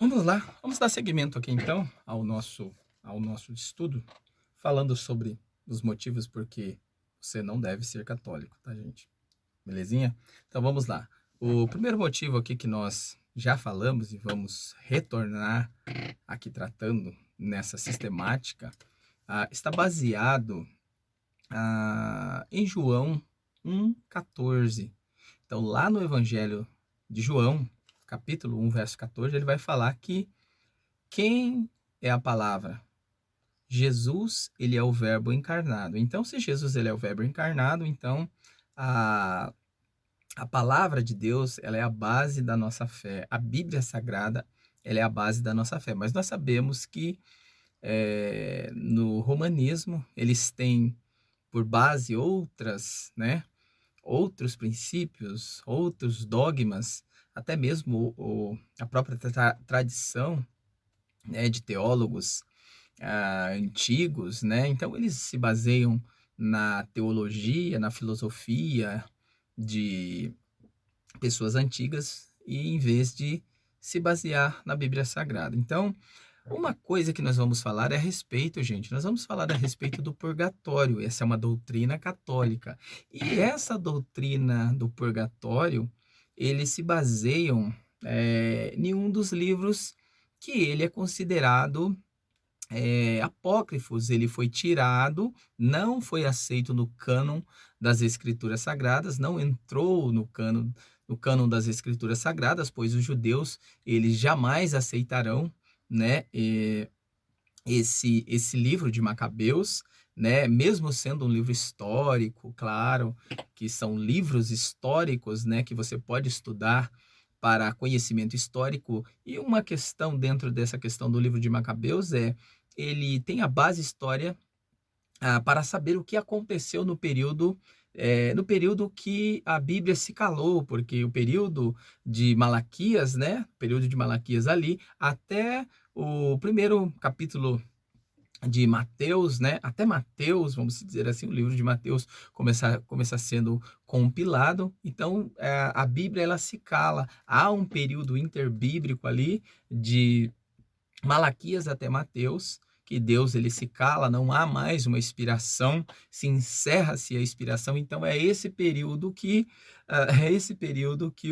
Vamos lá, vamos dar seguimento aqui então ao nosso estudo, falando sobre os motivos por que você não deve ser católico, tá, gente? Belezinha? Então vamos lá. O primeiro motivo aqui que nós já falamos e vamos retornar aqui tratando nessa sistemática, está baseado em João 1,14. Então, lá no Evangelho de João, capítulo 1, verso 14, ele vai falar que quem é a palavra? Jesus, ele é o verbo encarnado. Então, se Jesus ele é o verbo encarnado, então a, a palavra de Deus, ela é a base da nossa fé. A Bíblia Sagrada, ela é a base da nossa fé. Mas nós sabemos que no romanismo, eles têm por base outras, né? Outros princípios, outros dogmas, até mesmo a própria tradição, né, de teólogos antigos, né? Então eles se baseiam na teologia, na filosofia de pessoas antigas e em vez de se basear na Bíblia Sagrada. Então, uma coisa que nós vamos falar é a respeito, gente. Nós vamos falar a respeito do purgatório. Essa é uma doutrina católica. E essa doutrina do purgatório, eles se baseiam em um dos livros que ele é considerado apócrifos. Ele foi tirado, não foi aceito no cânon das Escrituras Sagradas, não entrou no cânon das Escrituras Sagradas, pois os judeus eles jamais aceitarão, né, esse livro de Macabeus, né, mesmo sendo um livro histórico, claro, que são livros históricos, né, que você pode estudar para conhecimento histórico. E uma questão dentro dessa questão do livro de Macabeus ele tem a base história para saber o que aconteceu no período que a Bíblia se calou, porque o período de Malaquias, né, período de Malaquias ali, até o primeiro capítulo de Mateus, né, até Mateus, vamos dizer assim, o livro de Mateus começa sendo compilado. Então, a Bíblia ela se cala, há um período interbíblico ali de Malaquias até Mateus, que Deus ele se cala, não há mais uma inspiração, se encerra-se a inspiração. Então é esse período que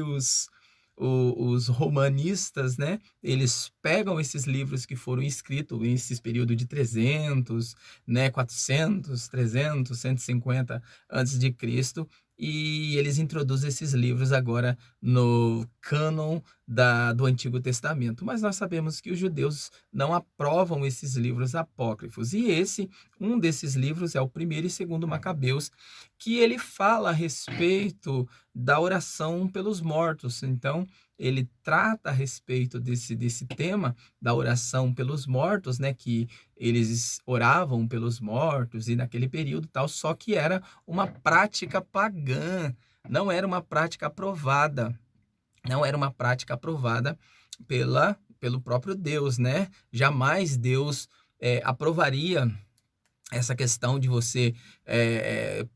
os romanistas, né, eles pegam esses livros que foram escritos nesse período de 300, né, 400, 300, 150 antes de Cristo, e eles introduzem esses livros agora no cânon do Antigo Testamento. Mas nós sabemos que os judeus não aprovam esses livros apócrifos. E um desses livros é o primeiro e segundo Macabeus, que ele fala a respeito da oração pelos mortos. Então, ele trata a respeito desse tema da oração pelos mortos, né? Que eles oravam pelos mortos e naquele período tal, só que era uma prática pagã, não era uma prática aprovada. Não era uma prática aprovada pelo próprio Deus, né? Jamais Deus aprovaria essa questão de você,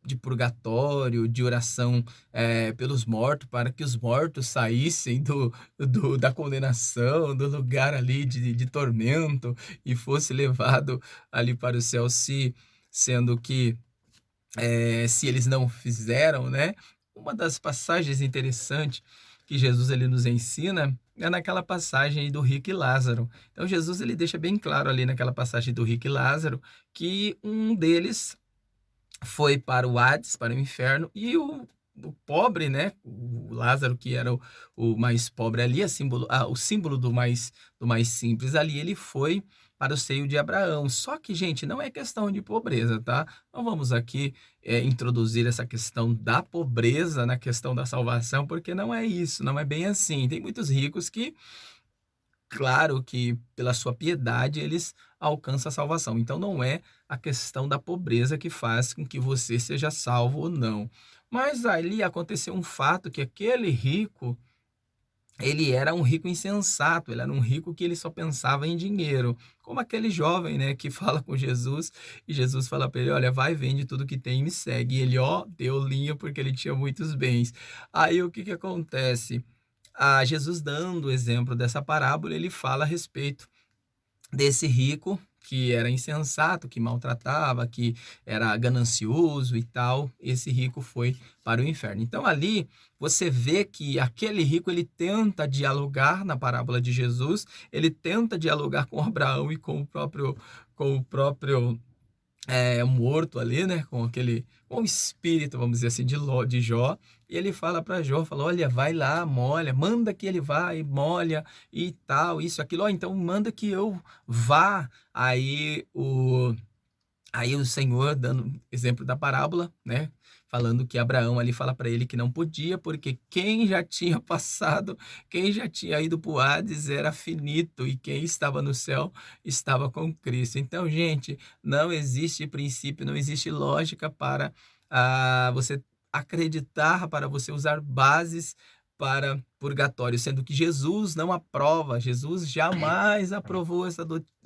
de purgatório, de oração pelos mortos, para que os mortos saíssem da condenação, do lugar ali de tormento e fosse levado ali para o céu, sendo que se eles não fizeram, né? Uma das passagens interessantes que Jesus ele nos ensina é naquela passagem do rico e Lázaro. Então Jesus ele deixa bem claro ali naquela passagem do rico e Lázaro que um deles foi para o Hades, para o inferno, e o pobre, né, o Lázaro, que era o mais pobre ali, o símbolo do mais simples ali, ele foi para o seio de Abraão. Só que, gente, não é questão de pobreza, tá? Não vamos aqui introduzir essa questão da pobreza na questão da salvação, porque não é isso, não é bem assim. Tem muitos ricos que, claro que pela sua piedade eles alcançam a salvação. Então não é a questão da pobreza que faz com que você seja salvo ou não. Mas ali aconteceu um fato que aquele rico, ele era um rico insensato, ele era um rico que ele só pensava em dinheiro. Como aquele jovem, né, que fala com Jesus e Jesus fala para ele, olha, vai, vende tudo que tem e me segue. E ele, deu linha porque ele tinha muitos bens. Aí o que que acontece? Jesus dando o exemplo dessa parábola, ele fala a respeito desse rico que era insensato, que maltratava, que era ganancioso e tal. Esse rico foi para o inferno. Então ali você vê que aquele rico, ele tenta dialogar na parábola de Jesus, ele tenta dialogar com Abraão e com o próprio morto ali, né? Com o espírito, vamos dizer assim, de Jó. E ele fala para Jó, fala, olha, vai lá, molha, manda que ele vá e molha e tal, isso, aquilo. Ó, então manda que eu vá. Aí o Senhor, dando exemplo da parábola, né? Falando que Abraão ali fala para ele que não podia, porque quem já tinha passado, quem já tinha ido para o Hades era finito, e quem estava no céu estava com Cristo. Então, gente, não existe princípio, não existe lógica para você acreditar, para você usar bases para purgatório, sendo que Jesus não aprova, Jesus jamais aprovou essa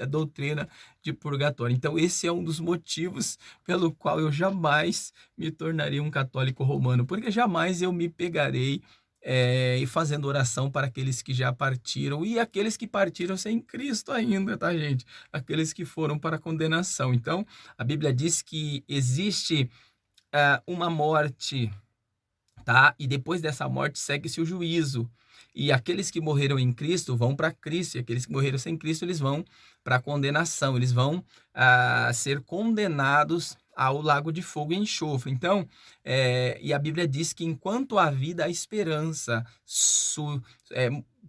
doutrina de purgatório. Então, esse é um dos motivos pelo qual eu jamais me tornaria um católico romano, porque jamais eu me pegarei e fazendo oração para aqueles que já partiram e aqueles que partiram sem Cristo ainda, tá, gente? Aqueles que foram para a condenação. Então, a Bíblia diz que existe uma morte, tá? E depois dessa morte segue-se o juízo. E aqueles que morreram em Cristo vão para Cristo, e aqueles que morreram sem Cristo, eles vão para a condenação, eles vão ser condenados ao lago de fogo e enxofre. Então, e a Bíblia diz que enquanto há vida, há esperança.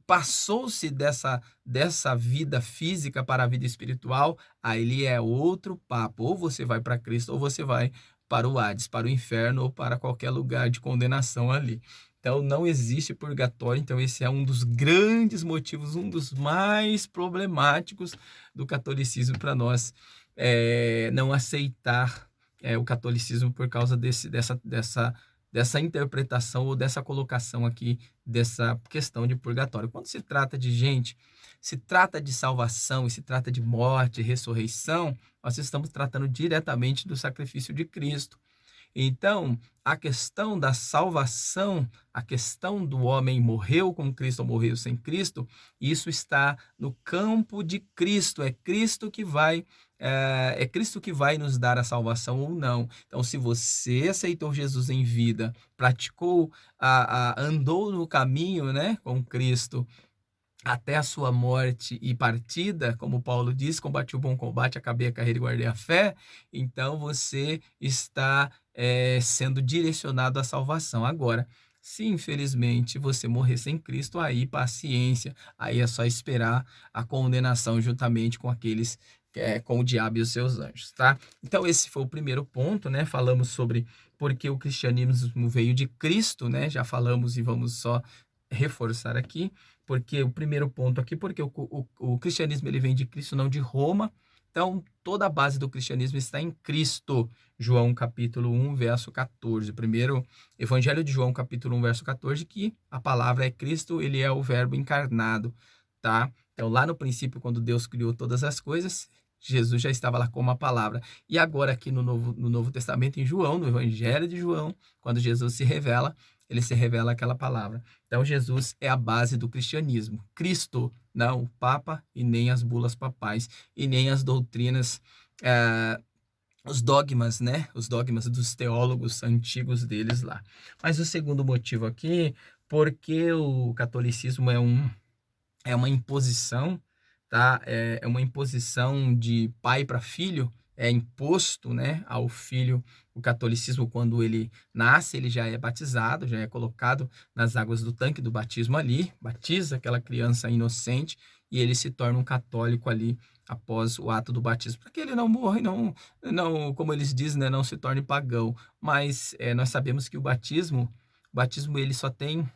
Passou-se dessa vida física para a vida espiritual, aí é outro papo. Ou você vai para Cristo, ou você vai para o Hades, para o inferno, ou para qualquer lugar de condenação ali. Então, não existe purgatório. Então, esse é um dos grandes motivos, um dos mais problemáticos do catolicismo para nós não aceitar o catolicismo por causa dessa interpretação ou dessa colocação aqui, dessa questão de purgatório. Quando se trata de gente, se trata de salvação e se trata de morte, ressurreição, nós estamos tratando diretamente do sacrifício de Cristo. Então, a questão da salvação, a questão do homem morreu com Cristo ou morreu sem Cristo, isso está no campo de Cristo. É Cristo que vai nos dar a salvação ou não. Então, se você aceitou Jesus em vida, praticou, andou no caminho, né, com Cristo, até a sua morte e partida, como Paulo diz, combati o bom combate, acabei a carreira e guardei a fé, então você está sendo direcionado à salvação. Agora, se infelizmente você morrer sem Cristo, aí paciência, aí é só esperar a condenação juntamente com aqueles, com o diabo e os seus anjos, tá? Então esse foi o primeiro ponto, né? Falamos sobre por que o cristianismo veio de Cristo, né? Já falamos e vamos só reforçar aqui, porque o primeiro ponto aqui, porque o cristianismo ele vem de Cristo, não de Roma. Então, toda a base do cristianismo está em Cristo. João capítulo 1, verso 14. Primeiro Evangelho de João capítulo 1, verso 14, que a palavra é Cristo, ele é o verbo encarnado, tá? Então, lá no princípio, quando Deus criou todas as coisas, Jesus já estava lá como a palavra. E agora aqui no Novo Testamento, em João, no Evangelho de João, quando Jesus se revela, ele se revela aquela palavra. Então, Jesus é a base do cristianismo. Cristo, não o Papa e nem as bulas papais e nem as doutrinas, os dogmas, né? Os dogmas dos teólogos antigos deles lá. Mas o segundo motivo aqui, porque o catolicismo é uma imposição, tá? É uma imposição de pai para filho, é imposto, né, ao filho. O catolicismo, quando ele nasce, ele já é batizado, já é colocado nas águas do tanque do batismo ali, batiza aquela criança inocente e ele se torna um católico ali após o ato do batismo, para que ele não morra e não, como eles dizem, né, não se torne pagão. Mas nós sabemos que o batismo ele só tem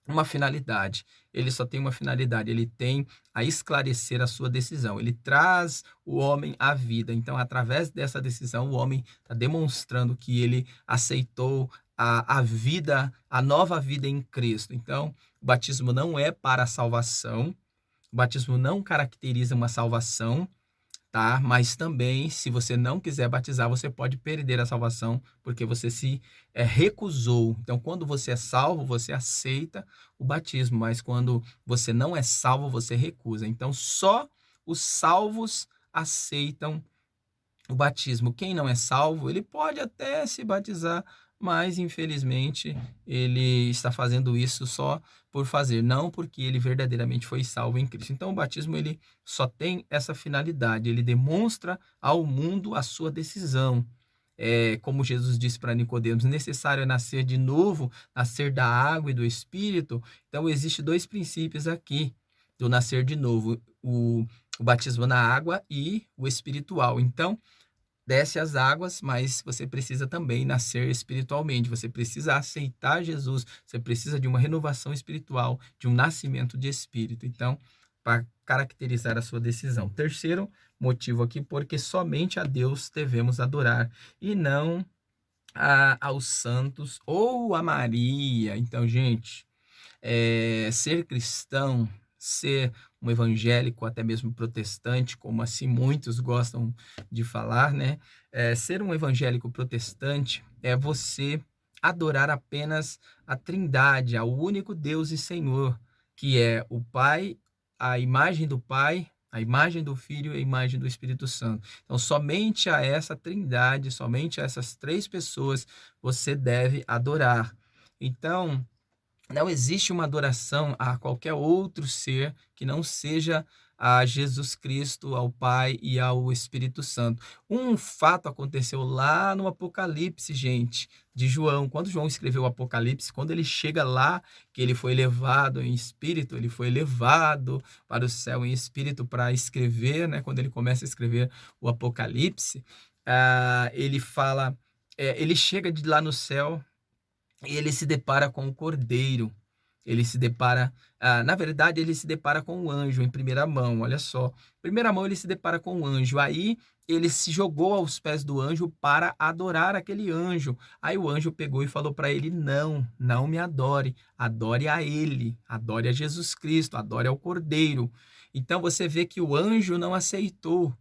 uma finalidade. Ele só tem uma finalidade, ele tem a esclarecer a sua decisão. Ele traz o homem à vida. Então, através dessa decisão, o homem está demonstrando que ele aceitou a vida, a nova vida em Cristo. Então, o batismo não é para a salvação, o batismo não caracteriza uma salvação, tá? Mas também, se você não quiser batizar, você pode perder a salvação, porque você se recusou. Então, quando você é salvo, você aceita o batismo, mas quando você não é salvo, você recusa. Então, só os salvos aceitam o batismo. Quem não é salvo, ele pode até se batizar, mas infelizmente ele está fazendo isso só por fazer, não porque ele verdadeiramente foi salvo em Cristo. Então o batismo ele só tem essa finalidade, ele demonstra ao mundo a sua decisão. Como Jesus disse para Nicodemos, necessário é nascer de novo, nascer da água e do Espírito. Então existe dois princípios aqui do nascer de novo, o batismo na água e o espiritual. Então desce as águas, mas você precisa também nascer espiritualmente. Você precisa aceitar Jesus. Você precisa de uma renovação espiritual, de um nascimento de espírito. Então, para caracterizar a sua decisão. Terceiro motivo aqui, porque somente a Deus devemos adorar e não aos santos ou a Maria. Então, gente, ser cristão, ser um evangélico, até mesmo protestante, como assim muitos gostam de falar, né? Ser um evangélico protestante é você adorar apenas a Trindade, ao único Deus e Senhor, que é o Pai, a imagem do Pai, a imagem do Filho e a imagem do Espírito Santo. Então, somente a essa Trindade, somente a essas três pessoas você deve adorar. Então, não existe uma adoração a qualquer outro ser que não seja a Jesus Cristo, ao Pai e ao Espírito Santo. Um fato aconteceu lá no Apocalipse, gente, de João. Quando João escreveu o Apocalipse, quando ele chega lá, que ele foi levado em espírito, ele foi levado para o céu em espírito para escrever, né? Quando ele começa a escrever o Apocalipse, ele fala, ele chega de lá no céu e ele se depara com o cordeiro. Ele se depara, na verdade, ele se depara com o anjo em primeira mão. Olha só, em primeira mão ele se depara com o anjo. Aí ele se jogou aos pés do anjo para adorar aquele anjo. Aí o anjo pegou e falou para ele: Não, não me adore, adore a ele, adore a Jesus Cristo, adore ao cordeiro. Então você vê que o anjo não aceitou.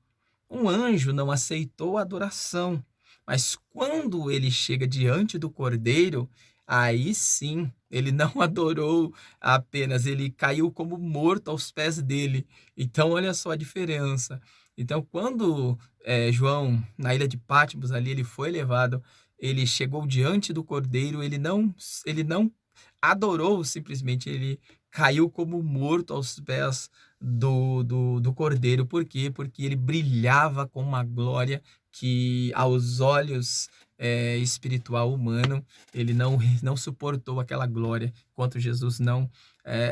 Um anjo não aceitou a adoração. Mas quando ele chega diante do cordeiro, aí sim, ele não adorou apenas, ele caiu como morto aos pés dele. Então, olha só a diferença. Então, quando João, na ilha de Patmos, ali ele foi levado, ele chegou diante do cordeiro, ele não adorou simplesmente, ele caiu como morto aos pés do cordeiro. Por quê? Porque ele brilhava com uma glória que aos olhos espiritual humano, ele não suportou aquela glória, enquanto Jesus não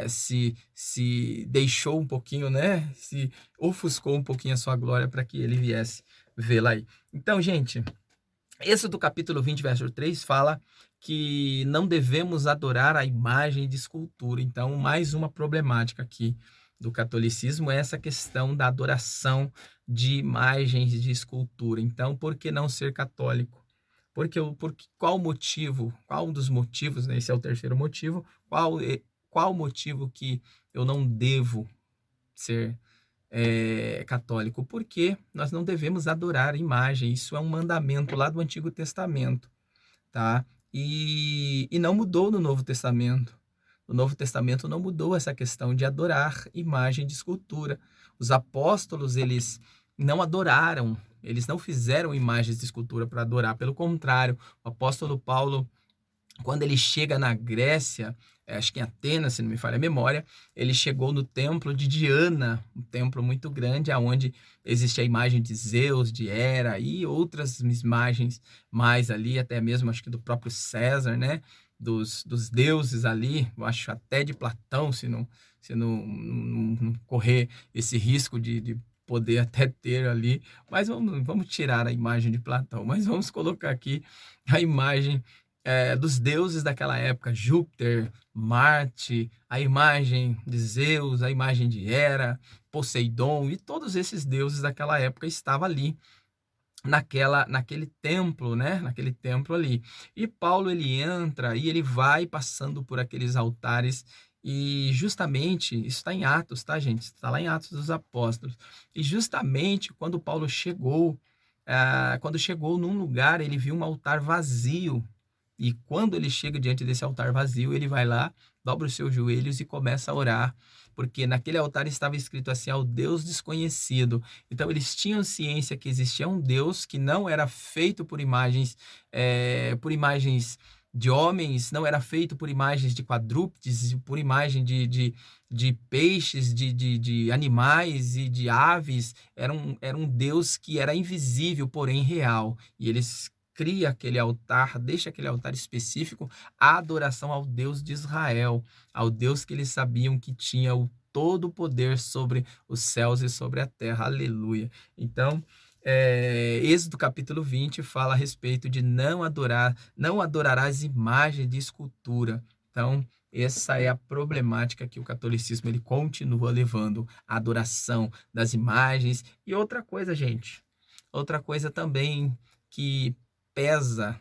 se deixou um pouquinho, né? Se ofuscou um pouquinho a sua glória para que ele viesse vê-la aí. Então, gente, Êxodo capítulo 20, verso 3 fala que não devemos adorar a imagem de escultura. Então, mais uma problemática aqui do catolicismo é essa questão da adoração de imagens de escultura. Então, por que não ser católico? Qual motivo? Qual um dos motivos, né? Esse é o terceiro motivo. Qual motivo que eu não devo ser católico? Porque nós não devemos adorar imagem. Isso é um mandamento lá do Antigo Testamento, tá? E não mudou no Novo Testamento. O Novo Testamento não mudou essa questão de adorar imagem de escultura. Os apóstolos, eles não adoraram, eles não fizeram imagens de escultura para adorar. Pelo contrário, o apóstolo Paulo, quando ele chega na Grécia, acho que em Atenas, se não me falha a memória, ele chegou no templo de Diana, um templo muito grande, onde existe a imagem de Zeus, de Hera e outras imagens mais ali, até mesmo acho que do próprio César, né? Dos deuses ali, eu acho até de Platão, se não correr esse risco de poder até ter ali, mas vamos tirar a imagem de Platão, mas vamos colocar aqui a imagem dos deuses daquela época, Júpiter, Marte, a imagem de Zeus, a imagem de Hera, Poseidon, e todos esses deuses daquela época estavam ali naquele templo, né? Naquele templo ali. E Paulo ele entra e ele vai passando por aqueles altares E justamente, isso está em Atos, tá, gente? Está lá em Atos dos Apóstolos. E justamente quando Paulo chegou, quando chegou num lugar, ele viu um altar vazio. E quando ele chega diante desse altar vazio, ele vai lá, dobra os seus joelhos e começa a orar, porque naquele altar estava escrito assim, ao Deus desconhecido. Então eles tinham ciência que existia um Deus que não era feito por imagens de homens, não era feito por imagens de quadrúpedes, por imagem de peixes, de animais e de aves. Era um Deus que era invisível, porém real. E eles cria aquele altar, deixa aquele altar específico, a adoração ao Deus de Israel, ao Deus que eles sabiam que tinha o todo o poder sobre os céus e sobre a terra. Aleluia. Então, Êxodo capítulo 20 fala a respeito de não adorarás imagem de escultura. Então, essa é a problemática que o catolicismo ele continua levando, a adoração das imagens. E outra coisa, gente, outra coisa também que pesa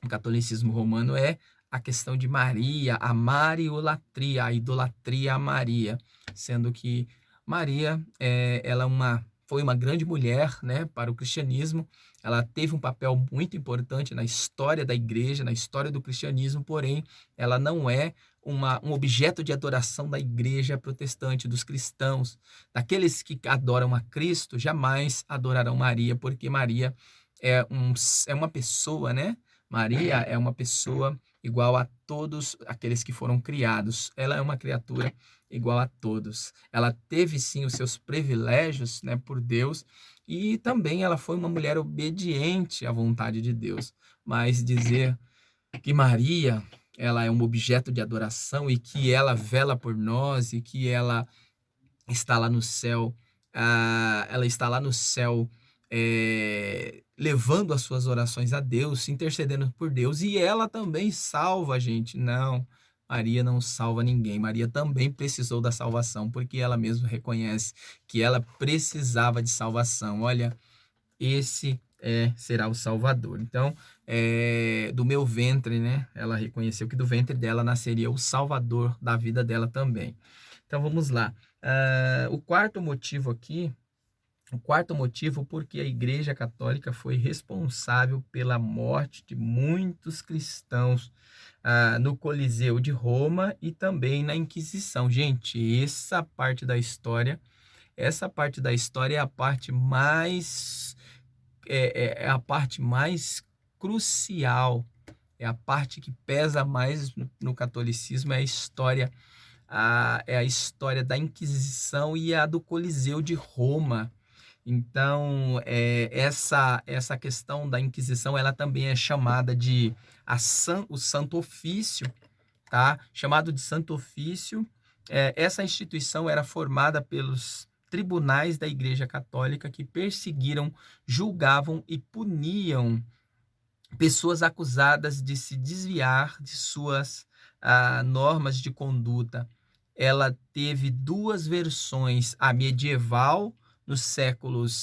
o catolicismo romano é a questão de Maria, a mariolatria, a idolatria a Maria, sendo que Maria ela foi uma grande mulher, né, para o cristianismo. Ela teve um papel muito importante na história da igreja, na história do cristianismo, porém, ela não é um objeto de adoração da igreja protestante, dos cristãos. Daqueles que adoram a Cristo, jamais adorarão Maria, porque Maria é uma pessoa, né? Maria é uma pessoa igual a todos aqueles que foram criados. Ela é uma criatura igual a todos. Ela teve sim os seus privilégios, né, por Deus, e também ela foi uma mulher obediente à vontade de Deus. Mas dizer que Maria, ela é um objeto de adoração e que ela vela por nós e que ela está lá no céu, ela está lá no céu, levando as suas orações a Deus, intercedendo por Deus, e ela também salva a gente. Não, Maria não salva ninguém. Maria também precisou da salvação, porque ela mesma reconhece que ela precisava de salvação. Olha, esse será o Salvador. Então, do meu ventre, né? Ela reconheceu que do ventre dela nasceria o Salvador da vida dela também. Então, vamos lá. O quarto motivo aqui, o quarto motivo porque a Igreja Católica foi responsável pela morte de muitos cristãos no Coliseu de Roma e também na Inquisição. Gente, essa parte da história é a parte mais crucial, é a parte que pesa mais no catolicismo, é a história da Inquisição e a do Coliseu de Roma. Então, essa questão da Inquisição, ela também é chamada de o Santo Ofício, tá? Chamado de Santo Ofício. Essa instituição era formada pelos tribunais da Igreja Católica que perseguiram, julgavam e puniam pessoas acusadas de se desviar de suas normas de conduta. Ela teve duas versões, a medieval no século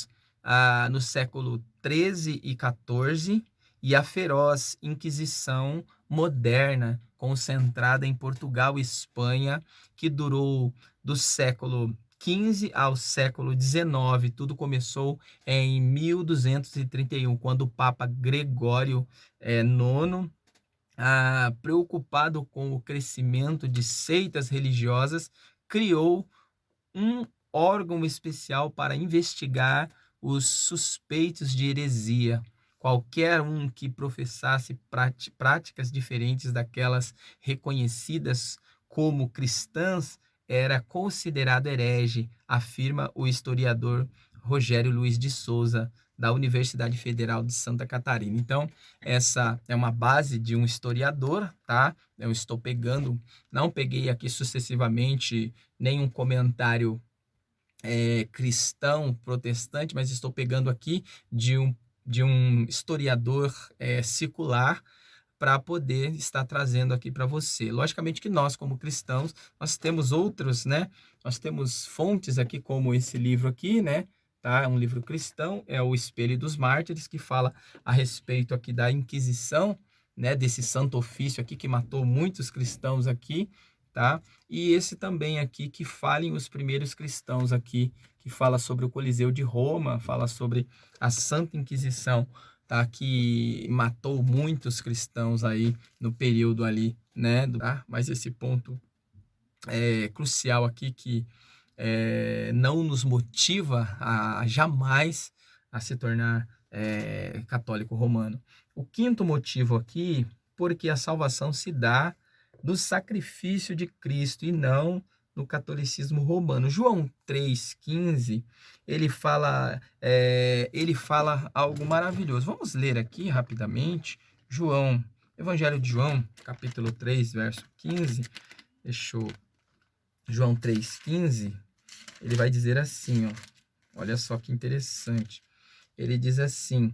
13 e 14 e a feroz Inquisição moderna, concentrada em Portugal e Espanha, que durou do século 15 ao século 19. Tudo começou em 1231, quando o Papa Gregório IX, preocupado com o crescimento de seitas religiosas, criou um órgão especial para investigar os suspeitos de heresia. Qualquer um que professasse práticas diferentes daquelas reconhecidas como cristãs era considerado herege, afirma o historiador Rogério Luiz de Souza, da Universidade Federal de Santa Catarina. Então, essa é uma base de um historiador, tá? Eu estou pegando, não peguei aqui sucessivamente nenhum comentário cristão, protestante, mas estou pegando aqui de um historiador secular para poder estar trazendo aqui para você. Logicamente que nós, como cristãos, nós temos outros, né? Nós temos fontes aqui, como esse livro aqui, né? Tá? É um livro cristão, é o Espelho dos Mártires, que fala a respeito aqui da Inquisição, né? Desse santo ofício aqui que matou muitos cristãos aqui. tá? E esse também aqui que fala em Os Primeiros Cristãos aqui, que fala sobre o Coliseu de Roma, fala sobre a Santa Inquisição, tá? Que matou muitos cristãos aí no período ali, né? Tá? Mas esse ponto é crucial aqui que não nos motiva a jamais a se tornar católico romano. O quinto motivo aqui, porque a salvação se dá do sacrifício de Cristo e não no catolicismo romano. João 3,15, ele fala algo maravilhoso. Vamos ler aqui rapidamente. Evangelho de João, capítulo 3, verso 15. João 3,15, ele vai dizer assim, ó, olha só que interessante. Ele diz assim: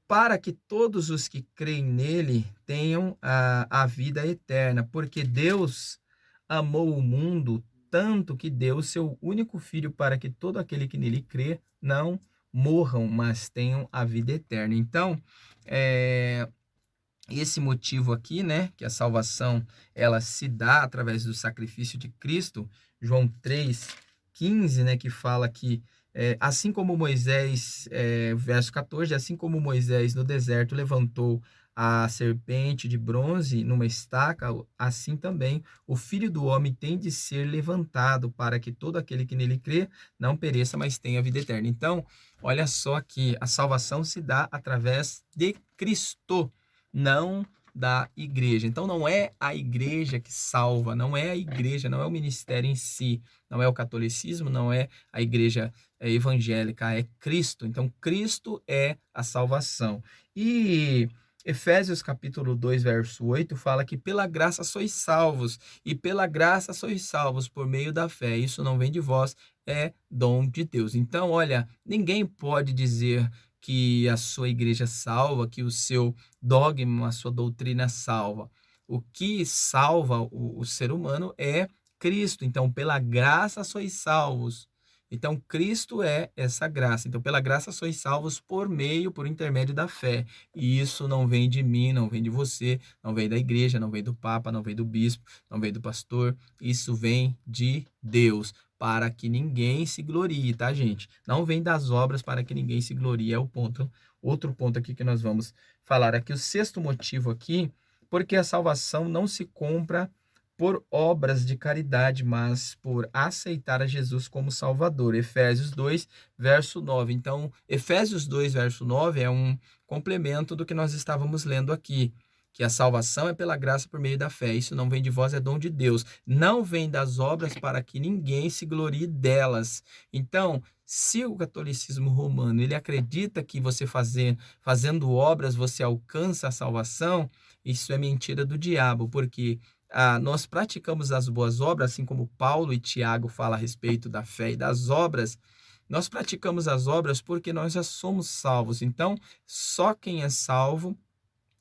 para que todos os que creem nele tenham a vida eterna, porque Deus amou o mundo tanto que deu o seu único filho para que todo aquele que nele crê não morram, mas tenham a vida eterna. Então, esse motivo aqui, né, que a salvação ela se dá através do sacrifício de Cristo, João 3,15, né, que fala que assim como Moisés, verso 14, assim como Moisés no deserto levantou a serpente de bronze numa estaca, assim também o Filho do Homem tem de ser levantado para que todo aquele que nele crê não pereça, mas tenha vida eterna. Então, olha só que a salvação se dá através de Cristo, não da igreja. Então não é a igreja que salva, não é a igreja, não é o ministério em si, não é o catolicismo, não é a igreja evangélica, é Cristo. Então Cristo é a salvação. E Efésios capítulo 2, verso 8 fala que pela graça sois salvos, e pela graça sois salvos por meio da fé. Isso não vem de vós, é dom de Deus. Então, olha, ninguém pode dizer que a sua igreja salva, que o seu dogma, a sua doutrina salva. O que salva o ser humano é Cristo. Então, pela graça sois salvos. Então, Cristo é essa graça. Então, pela graça sois salvos por intermédio da fé. E isso não vem de mim, não vem de você, não vem da igreja, não vem do Papa, não vem do bispo, não vem do pastor. Isso vem de Deus, para que ninguém se glorie, tá, gente? Não vem das obras para que ninguém se glorie, é o ponto. Outro ponto aqui que nós vamos falar aqui, o sexto motivo aqui, porque a salvação não se compra por obras de caridade, mas por aceitar a Jesus como Salvador. Efésios 2, verso 9. Então, Efésios 2, verso 9 é um complemento do que nós estávamos lendo aqui, que a salvação é pela graça por meio da fé. Isso não vem de vós, é dom de Deus. Não vem das obras para que ninguém se glorie delas. Então, se o catolicismo romano ele acredita que você fazendo obras você alcança a salvação, isso é mentira do diabo, porque nós praticamos as boas obras, assim como Paulo e Tiago falam a respeito da fé e das obras. Nós praticamos as obras porque nós já somos salvos. Então, só quem é salvo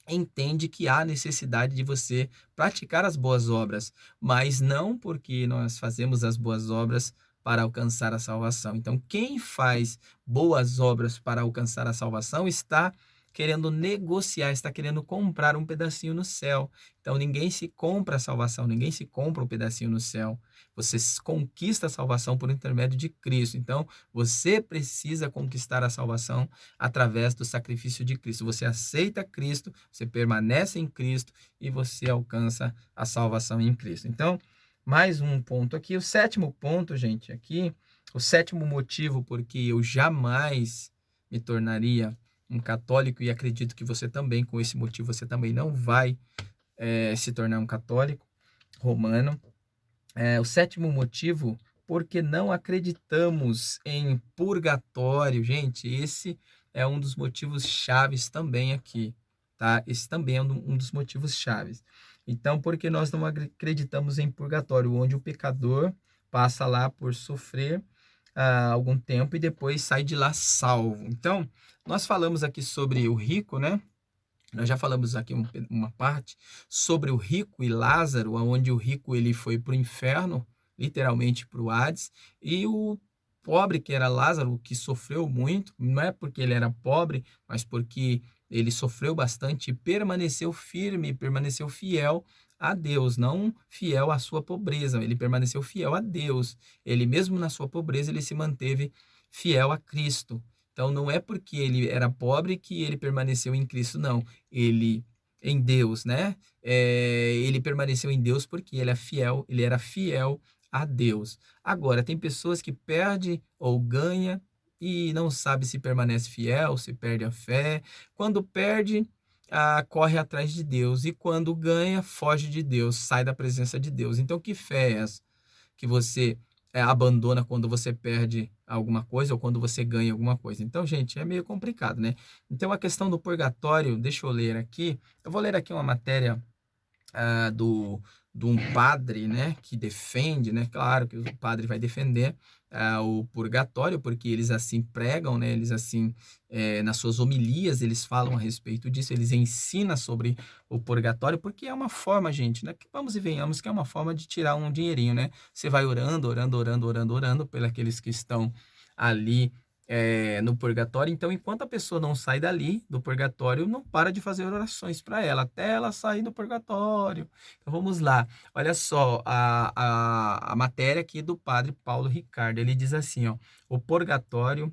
entende que há necessidade de você praticar as boas obras, mas não porque nós fazemos as boas obras para alcançar a salvação. Então, quem faz boas obras para alcançar a salvação está querendo negociar, está querendo comprar um pedacinho no céu. Então, ninguém se compra a salvação, ninguém se compra um pedacinho no céu. Você conquista a salvação por intermédio de Cristo. Então, você precisa conquistar a salvação através do sacrifício de Cristo. Você aceita Cristo, você permanece em Cristo e você alcança a salvação em Cristo. Então, mais um ponto aqui. O sétimo ponto, gente, aqui, o sétimo motivo porque eu jamais me tornaria um católico, e acredito que você também, com esse motivo, você também não vai se tornar um católico romano. O sétimo motivo, porque não acreditamos em purgatório. Gente, esse é um dos motivos chaves também aqui, tá? Esse também é um dos motivos chaves. Então, porque nós não acreditamos em purgatório, onde o pecador passa lá por sofrer algum tempo e depois sai de lá salvo. Então, nós falamos aqui sobre o rico, né? Nós já falamos aqui uma parte sobre o rico e Lázaro, onde o rico ele foi para o inferno, literalmente para o Hades, e o pobre, que era Lázaro, que sofreu muito, não é porque ele era pobre, mas porque ele sofreu bastante e permaneceu firme, permaneceu fiel a Deus, não fiel à sua pobreza. Ele permaneceu fiel a Deus. Ele mesmo na sua pobreza, ele se manteve fiel a Cristo. Então não é porque ele era pobre que ele permaneceu em Cristo, não. Ele em Deus, né? Ele permaneceu em Deus porque ele era fiel a Deus. Agora, tem pessoas que perdem ou ganha e não sabe se permanece fiel, se perde a fé. Quando perde, corre atrás de Deus. E quando ganha, foge de Deus, sai da presença de Deus. Então, que fé é essa que você abandona quando você perde alguma coisa ou quando você ganha alguma coisa? Então, gente, é meio complicado, né? Então, a questão do purgatório, deixa eu ler aqui. Eu vou ler aqui uma matéria de um padre, né, que defende, né, claro que o padre vai defender o purgatório, porque eles assim pregam, né, eles assim, nas suas homilias, eles falam a respeito disso, eles ensinam sobre o purgatório, porque é uma forma, gente, né, que vamos e venhamos, que é uma forma de tirar um dinheirinho, né, você vai orando, orando, orando, orando, orando, pelos aqueles que estão ali no purgatório. Então, enquanto a pessoa não sai dali do purgatório, não para de fazer orações para ela, até ela sair do purgatório. Então, vamos lá. Olha só a matéria aqui do padre Paulo Ricardo. Ele diz assim, ó, o purgatório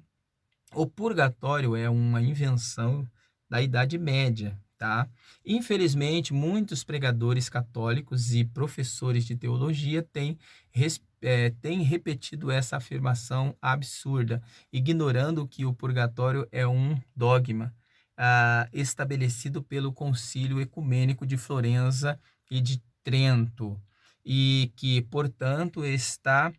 é uma invenção da Idade Média, tá? Infelizmente, muitos pregadores católicos e professores de teologia têm repetido essa afirmação absurda, ignorando que o purgatório é um dogma estabelecido pelo Concílio Ecumênico de Florença e de Trento, e que, portanto, está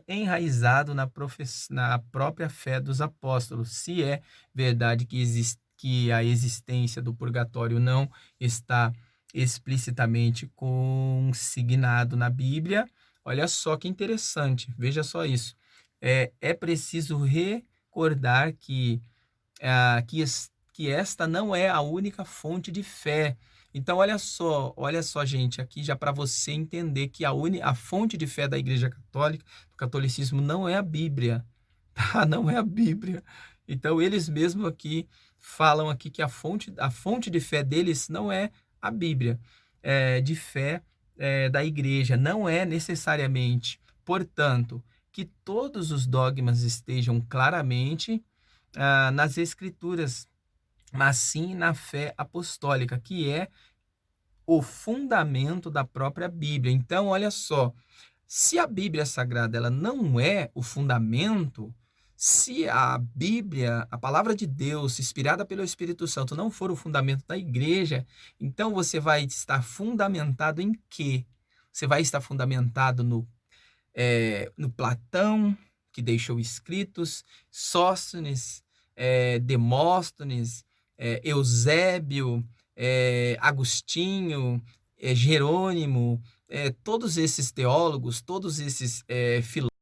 enraizado na própria fé dos apóstolos. Se é verdade que a existência do purgatório não está explicitamente consignado na Bíblia, olha só que interessante, veja só isso. É preciso recordar que esta não é a única fonte de fé. Então, olha só, gente, aqui já para você entender que a fonte de fé da Igreja Católica, do catolicismo, não é a Bíblia, tá? Não é a Bíblia. Então, eles mesmos aqui falam aqui que a fonte de fé deles não é a Bíblia, de fé da Igreja, não é necessariamente, portanto, que todos os dogmas estejam claramente nas Escrituras, mas sim na fé apostólica, que é o fundamento da própria Bíblia. Então, olha só, se a Bíblia Sagrada ela não é o fundamento, se a Bíblia, a palavra de Deus, inspirada pelo Espírito Santo, não for o fundamento da igreja, então você vai estar fundamentado em quê? Você vai estar fundamentado no Platão, que deixou escritos, Sóstenes, Demóstenes, Eusébio, Agostinho, Jerônimo, todos esses teólogos, todos esses filósofos,